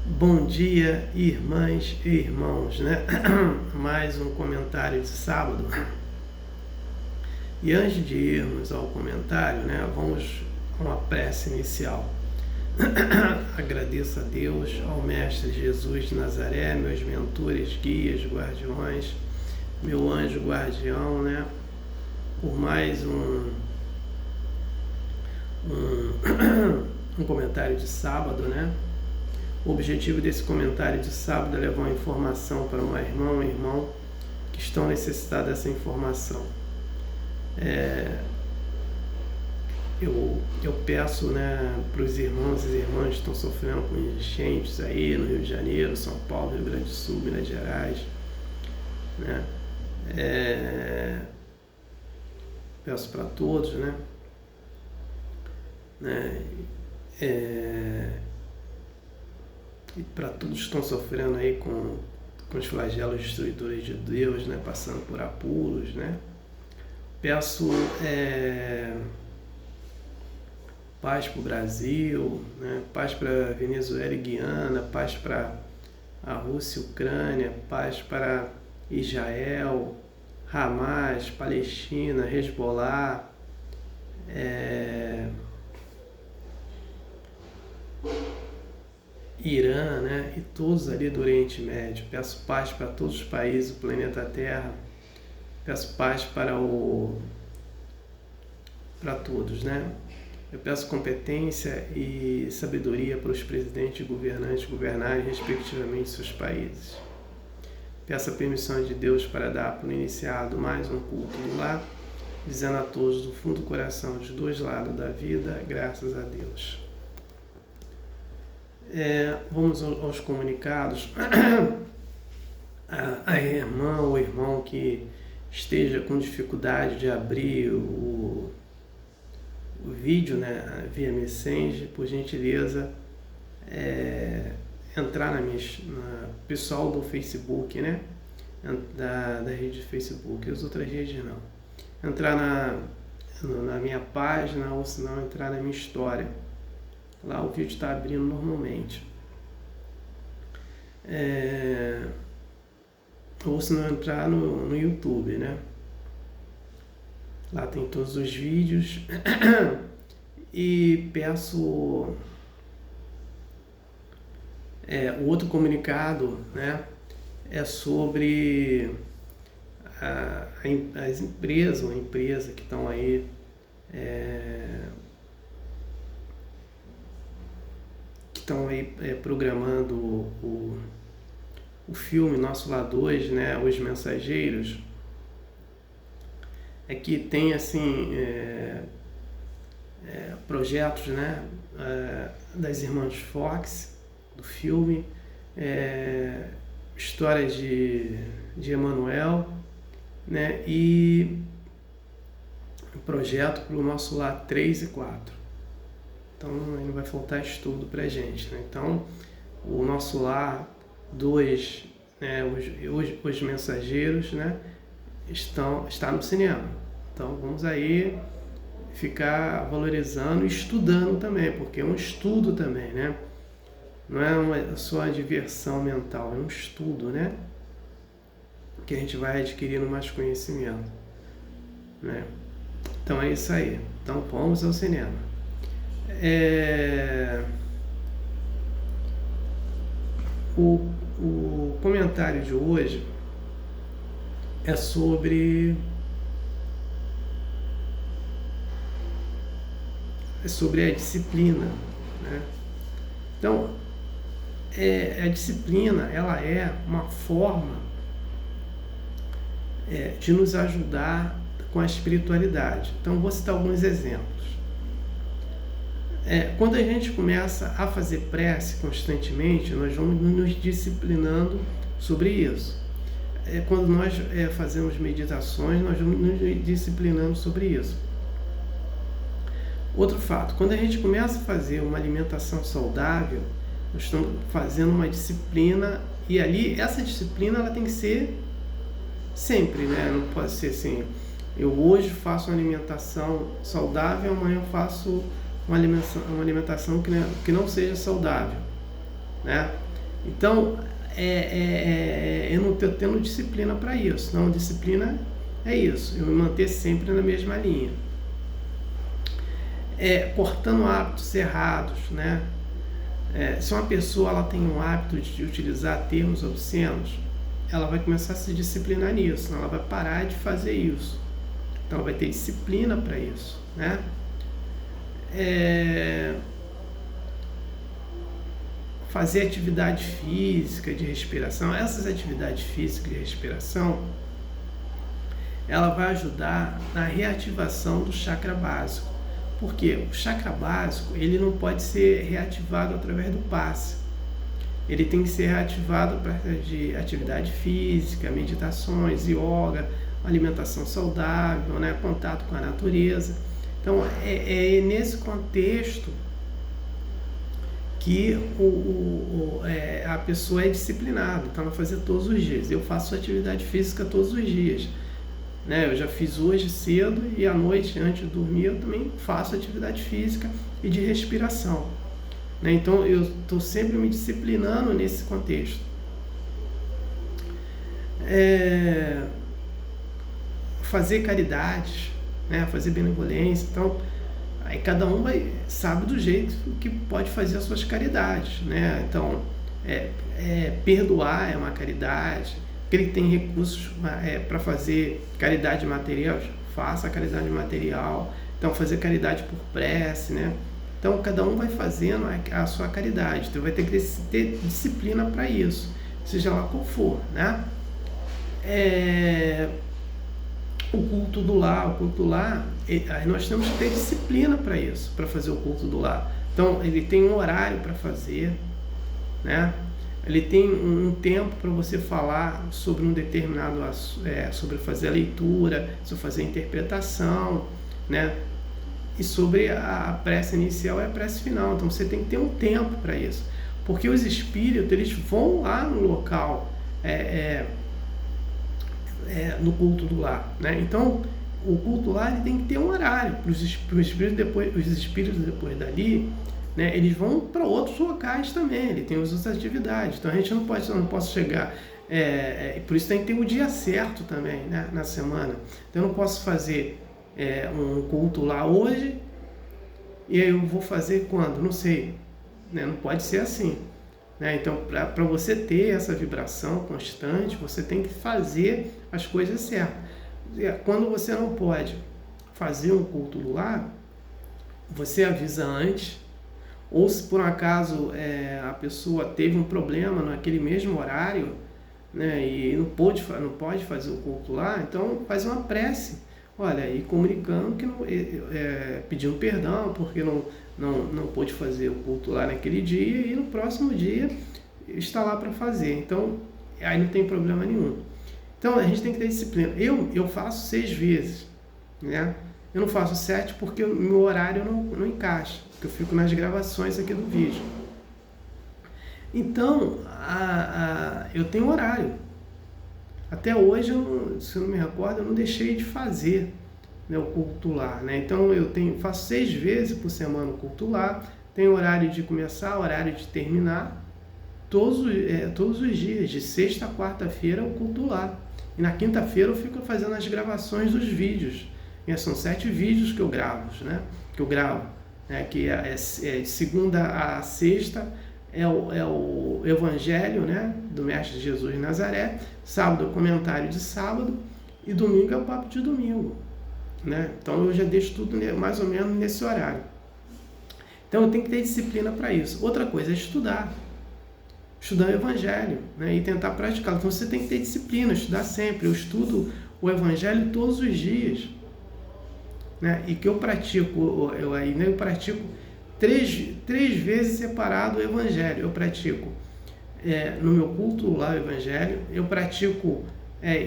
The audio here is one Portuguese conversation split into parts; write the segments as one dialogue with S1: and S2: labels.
S1: Bom dia, irmãs e irmãos, né? Mais um comentário de sábado. E antes de irmos ao comentário, né, vamos com a prece inicial. Agradeço a Deus, ao Mestre Jesus de Nazaré, meus mentores, guias, guardiões, meu anjo guardião, né? Por mais um comentário de sábado, né? O objetivo desse comentário de sábado é levar uma informação para uma irmã ou um irmão que estão necessitados dessa informação. Eu peço, né, para os irmãos e irmãs que estão sofrendo com enchentes aí no Rio de Janeiro, São Paulo, Rio Grande do Sul, Minas Gerais, né? Peço para todos, né? E para todos que estão sofrendo aí com os flagelos destruidores de Deus, né? Passando por apuros, né? Peço paz para o Brasil, né? Paz para a Venezuela e Guiana, paz para a Rússia e Ucrânia, paz para Israel, Hamas, Palestina, Hezbollah, Irã, né? E todos ali do Oriente Médio. Peço paz para todos os países do planeta Terra. Peço paz para todos, né? Eu peço competência e sabedoria para os presidentes e governantes governarem respectivamente seus países. Peço a permissão de Deus para dar por iniciado mais um culto do lar, dizendo a todos do fundo do coração, dos dois lados da vida, graças a Deus. Vamos aos comunicados. A irmã ou irmão que esteja com dificuldade de abrir o vídeo, né, via Messenger, por gentileza, entrar na pessoal do Facebook, né, da rede de Facebook, as outras redes não. Entrar na minha página, ou se não, entrar na minha história. Lá o vídeo está abrindo normalmente. Ou se não, entrar no YouTube, né? Lá tem todos os vídeos. E peço o outro comunicado, né? É sobre as empresas, uma empresa que estão aí programando o filme Nosso Lar 2, né, Os Mensageiros, que tem assim projetos, né, das irmãs Fox, do filme, histórias de Emanuel, né, e projeto para o Nosso Lar 3 e 4. Então não vai faltar estudo para a gente, né? Então o Nosso Lar 2, né, os Mensageiros, né, está no cinema. Então vamos aí ficar valorizando e estudando também, porque é um estudo também, né? Não é só a diversão mental, é um estudo, né? Que a gente vai adquirindo mais conhecimento, né? Então é isso aí. Então vamos ao cinema. O comentário de hoje é sobre a disciplina, né? Então, a disciplina, ela é uma forma de nos ajudar com a espiritualidade. Então, vou citar alguns exemplos. Quando a gente começa a fazer prece constantemente, nós vamos nos disciplinando sobre isso. Quando nós fazemos meditações, nós vamos nos disciplinando sobre isso. Outro fato, quando a gente começa a fazer uma alimentação saudável, nós estamos fazendo uma disciplina, e ali, essa disciplina, ela tem que ser sempre, né? Não pode ser assim, eu hoje faço uma alimentação saudável, amanhã eu faço uma alimentação que não seja saudável, né? Então, eu não estou tendo disciplina para isso. Não, disciplina é isso, eu me manter sempre na mesma linha. Cortando hábitos errados, né? Se uma pessoa ela tem um hábito de utilizar termos obscenos, ela vai começar a se disciplinar nisso, ela vai parar de fazer isso. Então ela vai ter disciplina para isso, né? Fazer atividade física de respiração. Essas atividades físicas de respiração, ela vai ajudar na reativação do chakra básico. Porque o chakra básico, ele não pode ser reativado através do passe. Ele tem que ser reativado de atividade física, meditações, yoga, alimentação saudável, né? Contato com a natureza. Então, é nesse contexto que a pessoa é disciplinada. Então, ela vai fazer todos os dias. Eu faço atividade física todos os dias, né? Eu já fiz hoje cedo e à noite, antes de dormir, eu também faço atividade física e de respiração, né? Então, eu estou sempre me disciplinando nesse contexto. Fazer caridades, né? Fazer benevolência. Então, aí cada um sabe do jeito que pode fazer as suas caridades, né? Então, perdoar é uma caridade. Aquele que tem recursos para fazer caridade material, faça a caridade material. Então, fazer caridade por prece, né? Então, cada um vai fazendo a sua caridade. Então, vai ter que ter disciplina para isso, seja lá qual for, né? O culto do lar, nós temos que ter disciplina para isso, para fazer o culto do lar. Então, ele tem um horário para fazer, né? Ele tem um tempo para você falar sobre um determinado sobre fazer a leitura, sobre fazer a interpretação, né? E sobre a prece inicial e a prece final. Então você tem que ter um tempo para isso, porque os espíritos eles vão lá no local, no culto do lar, né? Então o culto lá ele tem que ter um horário para os espíritos depois dali, né? Eles vão para outros locais também, ele tem as outras atividades. Então a gente não pode chegar, por isso tem que ter o dia certo também, né? Na semana. Então eu não posso fazer um culto lá hoje e aí eu vou fazer quando? Não sei, né? Não pode ser assim, né? Então para você ter essa vibração constante, você tem que fazer as coisas certas. Quando você não pode fazer um culto do lar, você avisa antes. Ou se por um acaso a pessoa teve um problema naquele mesmo horário, né, e não pode fazer o culto lá, então faz uma prece, olha, e comunicando que pedindo perdão porque não pôde fazer o culto lá naquele dia e no próximo dia está lá para fazer. Então aí não tem problema nenhum. Então a gente tem que ter disciplina. Eu faço 6 vezes, né? Eu não faço 7 porque o meu horário não encaixa, porque eu fico nas gravações aqui do vídeo. Então, eu tenho horário. Até hoje, se eu não me recordo, eu não deixei de fazer, né, o culto lar, né? Então, faço 6 vezes por semana o culto lar, tenho horário de começar, horário de terminar, todos os dias, de sexta a quarta-feira, o culto lar. E na quinta-feira eu fico fazendo as gravações dos vídeos. São 7 vídeos que eu gravo, né? Que de segunda a sexta é o Evangelho, né? Do Mestre Jesus de Nazaré. Sábado é o comentário de sábado e domingo é o papo de domingo, né? Então eu já deixo tudo mais ou menos nesse horário. Então eu tenho que ter disciplina para isso. Outra coisa é estudar o Evangelho, né? E tentar praticar. Então você tem que ter disciplina, estudar sempre. Eu estudo o Evangelho todos os dias, né? E que eu pratico, eu pratico 3 vezes separado o Evangelho. Eu pratico no meu culto lá o Evangelho, eu pratico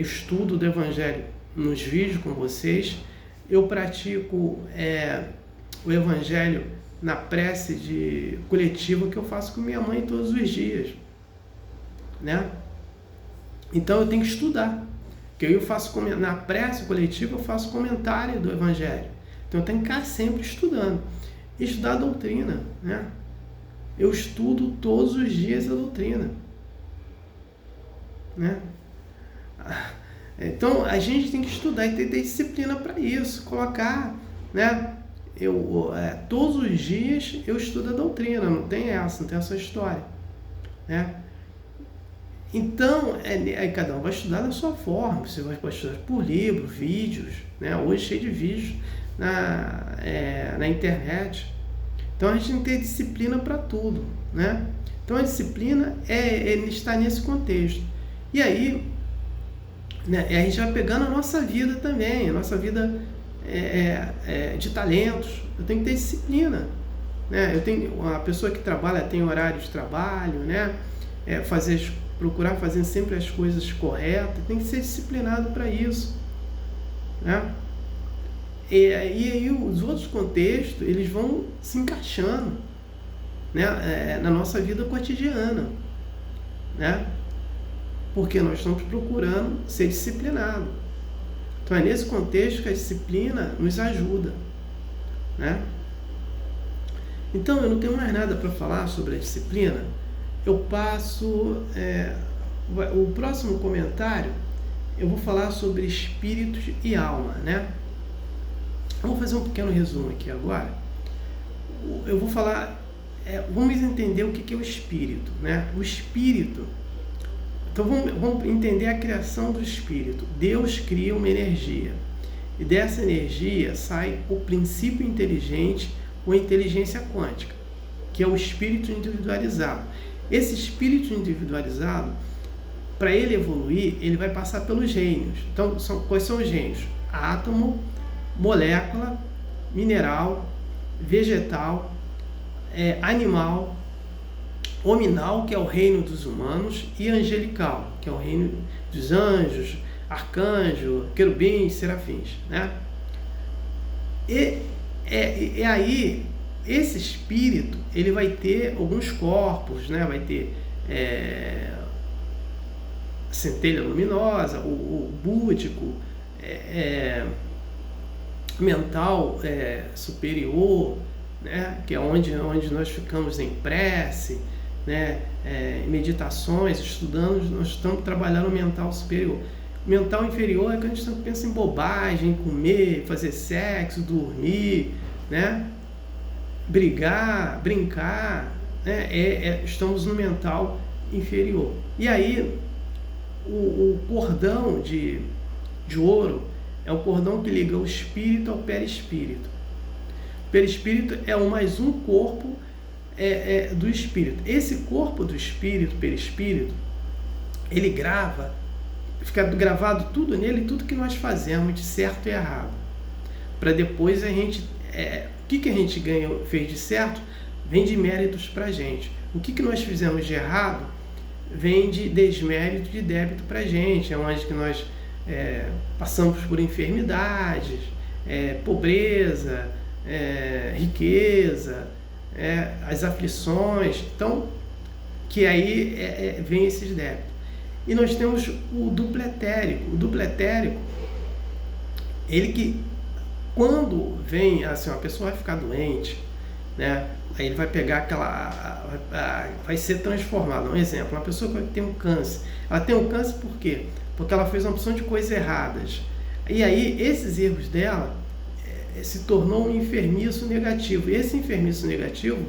S1: estudo do Evangelho nos vídeos com vocês, eu pratico o Evangelho na prece coletiva que eu faço com minha mãe todos os dias, né? Então eu tenho que estudar. Que eu faço na prece coletiva, eu faço comentário do Evangelho. Então eu tenho que ficar sempre estudando. estudar a doutrina, né? Eu estudo todos os dias a doutrina, né? Então a gente tem que estudar e ter disciplina para isso, colocar, né? Todos os dias eu estudo a doutrina, não tem essa história, né? Então, cada um vai estudar da sua forma. Você vai estudar por livro, vídeos, né? Hoje cheio de vídeos na internet. Então a gente tem que ter disciplina para tudo, né? Então a disciplina está nesse contexto. E aí, né, a gente vai pegando a nossa vida também, a nossa vida de talentos. Eu tenho que ter disciplina, né? A pessoa que trabalha tem horário de trabalho, né? Procurar fazer sempre as coisas corretas, tem que ser disciplinado para isso, né? E aí os outros contextos, eles vão se encaixando, né? Na nossa vida cotidiana, né? Porque nós estamos procurando ser disciplinados. Então é nesse contexto que a disciplina nos ajuda, né? Então eu não tenho mais nada para falar sobre a disciplina. Eu passo o próximo comentário. Eu vou falar sobre espíritos e alma, né? Vamos fazer um pequeno resumo aqui agora. Eu vou falar, vamos entender o que é o espírito, né? O espírito. Então vamos entender a criação do espírito. Deus cria uma energia e dessa energia sai o princípio inteligente ou inteligência quântica, que é o espírito individualizado. Esse espírito individualizado, para ele evoluir, ele vai passar pelos reinos. Então, quais são os reinos? Átomo, molécula, mineral, vegetal, animal, hominal, que é o reino dos humanos, e angelical, que é o reino dos anjos, arcanjo, querubins, serafins, né? E aí, esse espírito, ele vai ter alguns corpos, né? Vai ter centelha luminosa, o búdico, mental superior, né? Que é onde nós ficamos em prece, né? Meditações, estudando, nós estamos trabalhando o mental superior. Mental inferior é quando a gente pensa em bobagem, em comer, fazer sexo, dormir, né? Brigar, brincar, né? Estamos no mental inferior. E aí o cordão de ouro é o cordão que liga o espírito ao perispírito. O perispírito é o mais um corpo do espírito. Esse corpo do espírito, perispírito, ele fica gravado tudo nele, tudo que nós fazemos de certo e errado. Para depois a gente... o que a gente fez de certo, vem de méritos para a gente. O que nós fizemos de errado, vem de desmérito, de débito para a gente. É onde que nós passamos por enfermidades, pobreza, riqueza, as aflições. Então, que aí vem esses débitos. E nós temos o dupletérico. O dupletérico, ele que, quando vem, assim, uma pessoa vai ficar doente, né? Aí ele vai pegar vai ser transformado. Um exemplo, uma pessoa que tem um câncer. Ela tem um câncer por quê? Porque ela fez uma opção de coisas erradas. E aí, esses erros dela se tornou um enfermiço negativo. E esse enfermiço negativo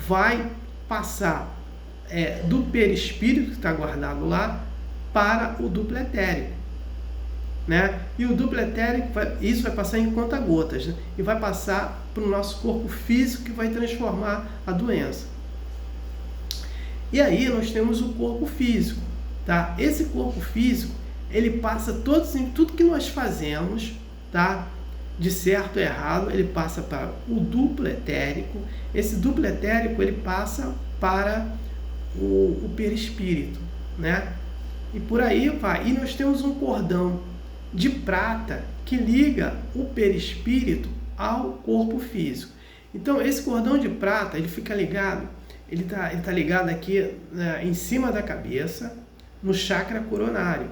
S1: vai passar do perispírito, que está guardado lá, para o dupletérico, né? E o dupletérico, isso vai passar em conta-gotas, né? E vai passar para o nosso corpo físico, que vai transformar a doença. E aí nós temos o corpo físico, tá? Esse corpo físico, ele passa tudo que nós fazemos, tá? De certo ou errado, ele passa para o dupletérico. Esse dupletérico, ele passa para o perispírito, né? E por aí vai. E nós temos um cordão de prata que liga o perispírito ao corpo físico. Então esse cordão de prata, ele fica ligado, ele tá ligado aqui, né, em cima da cabeça, no chakra coronário.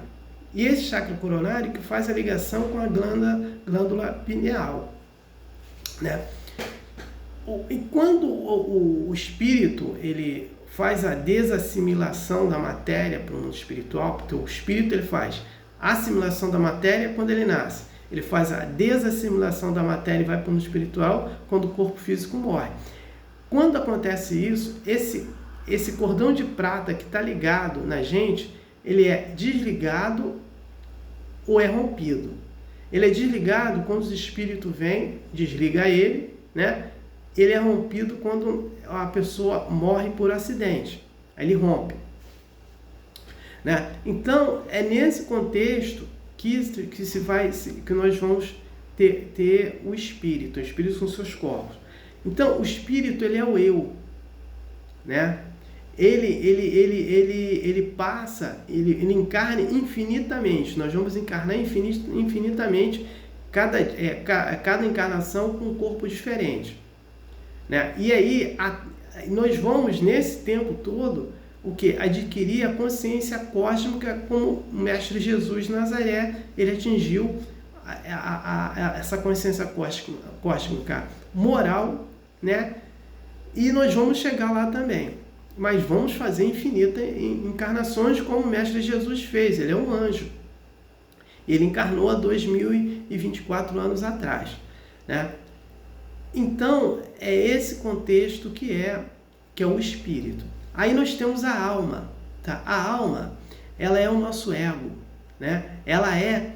S1: E esse chakra coronário que faz a ligação com a glândula pineal, né? E quando o espírito ele faz a desassimilação da matéria para o mundo espiritual, porque o espírito ele faz a assimilação da matéria quando ele nasce, ele faz a desassimilação da matéria e vai para o mundo espiritual quando o corpo físico morre. Quando acontece isso, esse cordão de prata que está ligado na gente, ele é desligado ou é rompido. Ele é desligado quando os espíritos vêm, desliga ele, né? Ele é rompido quando a pessoa morre por acidente. Aí ele rompe. Né? Então, é nesse contexto que nós vamos ter o espírito. O espírito são seus corpos. Então, o espírito ele é o eu. Né? Ele passa, ele encarna infinitamente. Nós vamos encarnar infinitamente cada encarnação com um corpo diferente. Né? E aí, nós vamos, nesse tempo todo, adquirir a consciência cósmica como o Mestre Jesus de Nazaré, ele atingiu essa consciência cósmica moral, né? E nós vamos chegar lá também. Mas vamos fazer infinitas encarnações como o Mestre Jesus fez. Ele é um anjo. Ele encarnou há 2024 anos atrás. Né? Então, é esse contexto que é o espírito. Aí nós temos a alma. Tá? A alma, ela é o nosso ego. Né? Ela é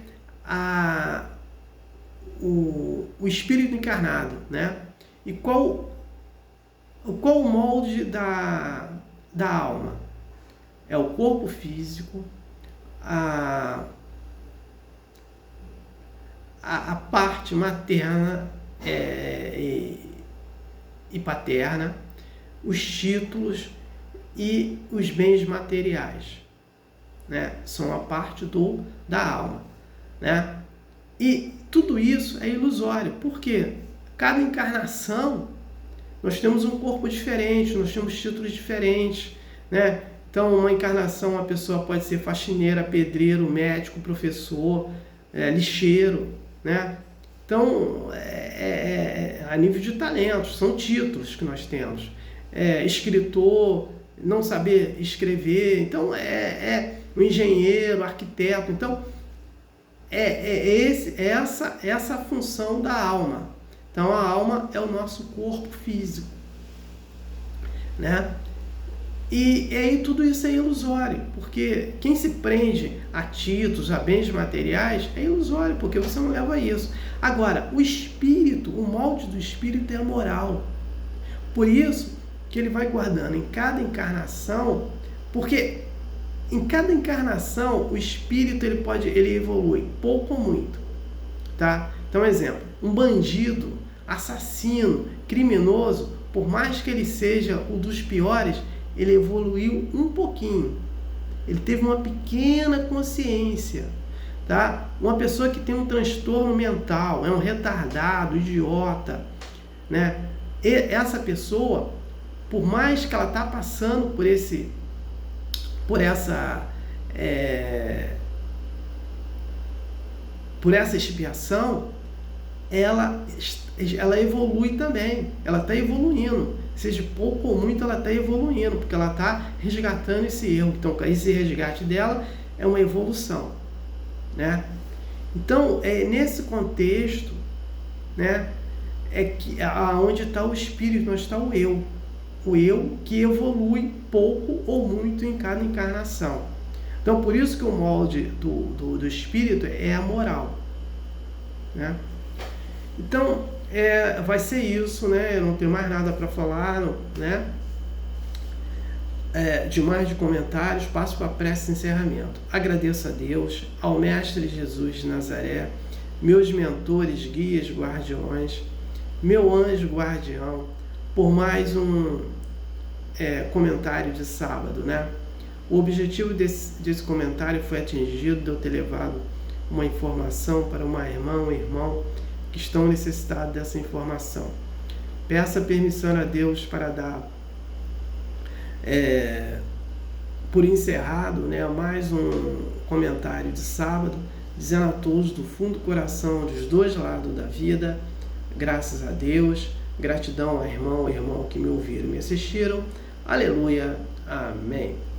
S1: o espírito encarnado. Né? E qual o molde da alma? É o corpo físico, a parte materna e paterna, os títulos e os bens materiais, né? São a parte da alma, né? E tudo isso é ilusório, porque cada encarnação nós temos um corpo diferente, nós temos títulos diferentes, né? Então, uma encarnação, a pessoa pode ser faxineira, pedreiro, médico, professor, lixeiro, né? Então, a nível de talentos, são títulos que nós temos. Escritor, não saber escrever, então, o engenheiro, arquiteto. Então, essa a função da alma. Então, a alma é o nosso corpo físico, né? E aí tudo isso é ilusório, porque quem se prende a títulos, a bens materiais, é ilusório, porque você não leva isso. Agora, o espírito, o molde do espírito é a moral. Por isso que ele vai guardando em cada encarnação, porque em cada encarnação o espírito ele evolui, pouco ou muito. Tá? Então, exemplo, um bandido, assassino, criminoso, por mais que ele seja um dos piores, ele evoluiu um pouquinho. Ele teve uma pequena consciência. Tá? Uma pessoa que tem um transtorno mental, é um retardado, idiota, né? E essa pessoa, por mais que ela está passando por essa expiação, ela evolui também, ela está evoluindo, seja pouco ou muito, ela está evoluindo, porque ela está resgatando esse erro. Então, esse resgate dela é uma evolução, né? Então, nesse contexto, né, onde está o espírito, onde está o eu que evolui pouco ou muito em cada encarnação. Então, por isso que o molde do espírito é a moral, né? Então, vai ser isso, né? Eu não tenho mais nada para falar, né? De mais de comentários, passo para a prece de encerramento. Agradeço a Deus, ao Mestre Jesus de Nazaré, meus mentores, guias, guardiões, meu anjo guardião, por mais um comentário de sábado, né? O objetivo desse comentário foi atingido, de eu ter levado uma informação para uma irmã, um irmão que estão necessitados dessa informação. Peça permissão a Deus para dar por encerrado, né, mais um comentário de sábado, dizendo a todos do fundo do coração, dos dois lados da vida, graças a Deus, Gratidão a irmão e irmão que me ouviram e me assistiram. Aleluia. Amém.